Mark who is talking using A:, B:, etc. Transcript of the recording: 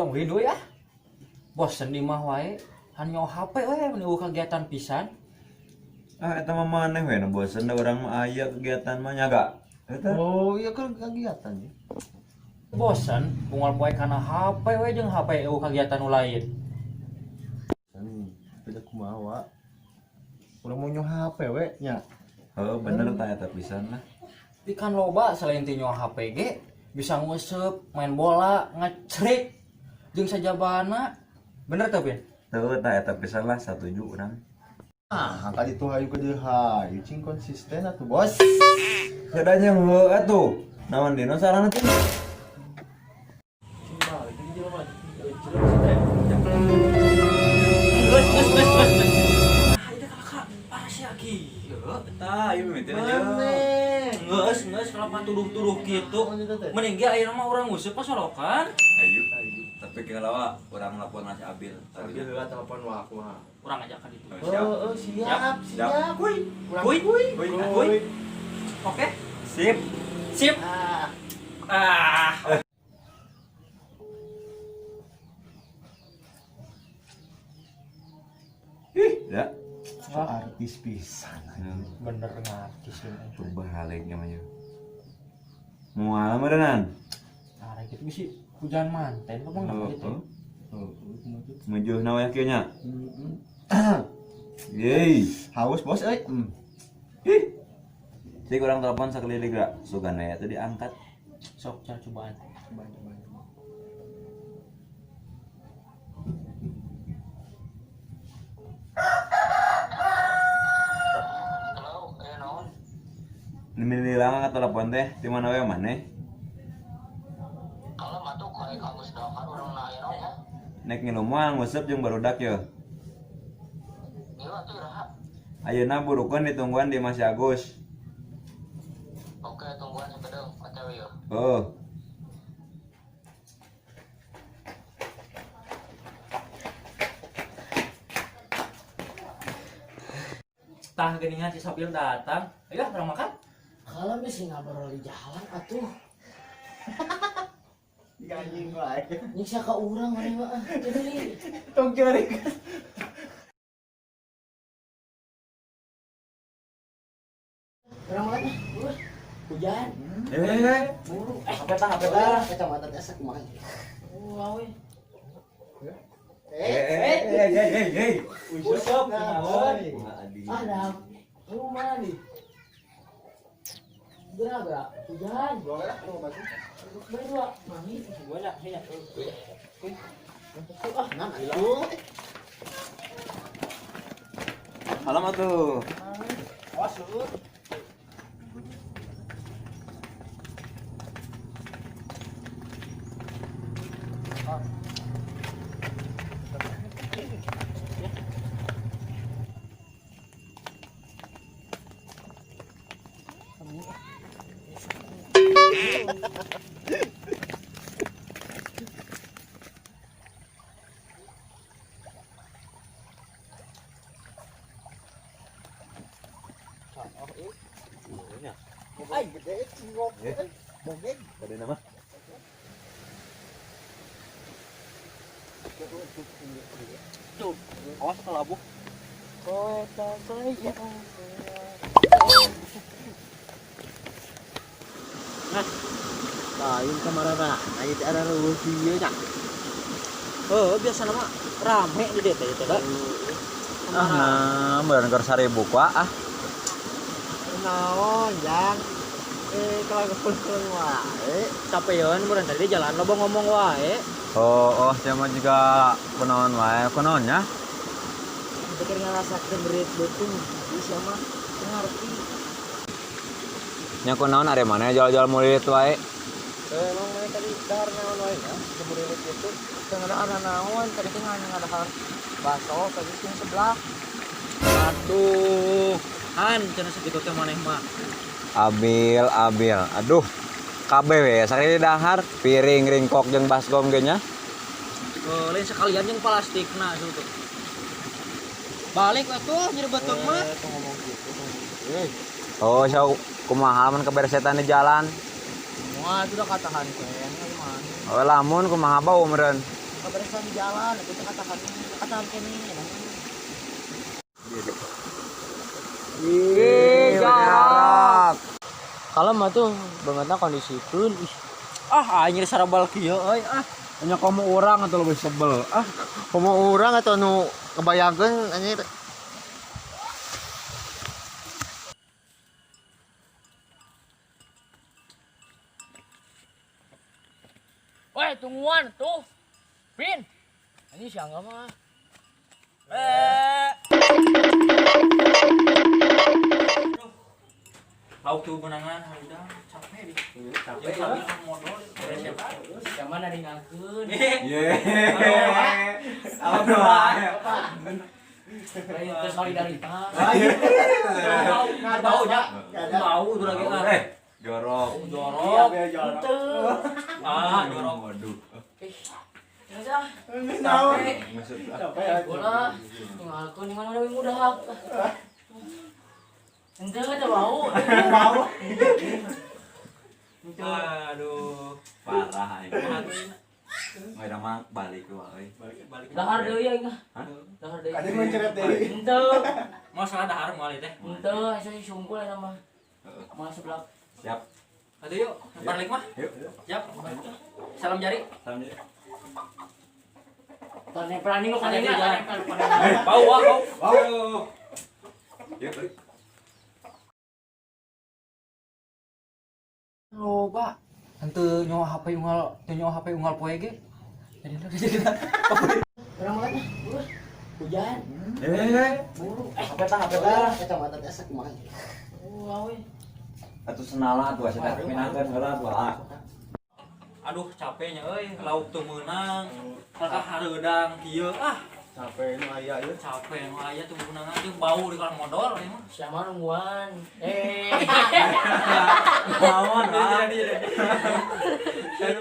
A: urang windu ya. Bosen di mah wae, hanyo HP we meniueuh kegiatan pisan.
B: Eta mah maneh we nu bosen da urang mah aya kegiatan mah nyaga. Eta.
C: Oh iya kan kegiatan ya.
A: Bosen unggal poe kana HP we jeung HP eueuh kegiatan nu lain.
C: Beda kumaha. Urang mau nyoh HP we nya.
B: Heuh bener tah eta pisan lah.
A: Tapi kan loba selain ti nyoh HP ge bisa nguseup, main bola, ngecrik jeung sajabana. Bener teu, Bin?
B: Teu tah eta pisan lah satuju urang.
C: Ah, kali itu hayu ke dieu hayu cing konsisten atuh, Bos.
B: Kedanya heuh atuh. Naon dina sarana teh?
A: Geus kalau tuduh-tuduh gitu. Mending ge ayeuna mah urang nguseup pasolokan.
B: Ayo. Tapi kalau urang nelpon masih Abil.
C: Tapi heula telepon wa aku mah.
A: Urang ngajak ka ditu.
C: Siap.
A: Kuy. Oke.
B: Sip.
A: Sip.
B: Ya.
C: Artis pisan.
A: Bener ngartis ini.
B: Coba haliknya mah. Mau alam meureunnan?
A: Nah, gitu sih hujan manten kok mah gitu.
B: Mejuh na we kieu nya. Yeay.
C: Haus, Bos euy.
B: Ih. Cik urang telepon sakalilik geura. Sugana ya teh diangkat.
A: Sok cobaan.
C: Coba.
B: Nililang ka telepon teh di mana we maneh?
D: Kalau matu kayak kamu sedangkan orang lain ya.
B: Nek ngilu moal nguseup jeung barudak ye.
D: Gila tuh raha.
B: Ayeuna burukeun ditungguan di Mas Agus.
D: Oke, tungguan sekedeng OTW ya.
B: Oh.
A: Tah geuningan si Sabil datang. Ayo urang makan.
E: Kalau bisa ngobrol di jalan atuh
C: Ganying wae.
E: nyiksa ka urang mana mah jadi
C: Tong cari.
E: urang makan hujan buru
B: Apa tah?
E: kacamata teh sak kumaha we
A: Usop
E: ada rumah nih gerak hujan berdua mami
A: gua dah ya.
E: nah itu
B: Alamat tuh.
C: Awas lu. Ay, gede cingok. Bogeng.
B: Tadi nama?
A: Tuh, awas kalau abu.
E: kota saya
A: Lain kamarana, aya teh ada reueuh ieu nya. Biasa nama rame di DT teh da.
B: Beurang keur 1000 kuah ah.
E: naon jang kalau kepulun wae
A: Sapeun meureun tadi jalan loba ngomong wae.
B: Oh, saya mah juga kunaon wae, kunaonnya?
E: pikir ngarasakeun berit beutung bisa mah ngarti
B: Nya kunaon are mana jual-jual murid wae.
E: emang mana tadi dahar naon wae ya seburirit itu teu ada naon tadi teh ngadahar baso tadi teh sebelah
A: Aduh, an cenah sakitu teh maneh mah.
B: Abil. Aduh. Kabeh we sakali dahar, piring, ringkok jeung baskom ge nya.
A: Lain sekalian jeung plastikna itu. Balik atuh nyerebeteung mah.
E: ngomong gitu
B: Oh, saya kumaha mun keberesetan di jalan.
E: semua itu udah katahan kan gimana
B: Oh, lamun kumaha bau meureun.
E: kebersihan di jalan itu katakan kene
B: jarak.
E: kalau mah tuh bangetnya kondisi itu
A: Anjir sarabal kieu euy
C: Hanya kamu orang atau lebih sebel?
E: kamu orang atau nu kebayangkeun anjir. Woi, tungguan tuh. Pin. Ini siang mah.
A: lauk tuh menangan haridang capek di capek modal
E: Yang mana ningalkeun? Itu solidaritas.
A: bau nya bau tuh lagi
B: Jorok.
A: jorok
E: Itu.
A: jorok
B: Waduh.
E: Bola. Ningalkeun ningal lebih mudah. Ente kata bau.
A: aduh
B: Parah ini. Nggak ada mak balik ke wae.
E: Dahar deui aing mah.
B: Hah?
E: Dahar deui.
C: Ada yang menceret deui.
E: Ente.
A: mau salah dahar moal teh
E: Ente asa sungkul eta mah. Masuk lah.
B: Siap.
A: atuh yuk balik mah
B: Yuk.
A: siap salam jari
B: Salam dulu.
E: Tane pelani lu kan
A: Ada
E: ini
A: di jalan.
E: bau.
A: bau
B: Yuk.
A: loba henteu nyawa HP unggal poe ge jadi
E: Orang mana? Hujan. Buru.
C: Apa
E: Kacamata teh sak mah. Awe.
B: Atuh senala atuh asa pinangkeun heula atuh ah.
A: aduh capeknya euy lauk teu meunang kakak hareudang kieu
C: Capek nu aya ieu.
A: capek nu aya teu meunangan jeung bau di kalang modal ieu mah
E: Siapa nungguan?
B: Lawan ah.
A: jadi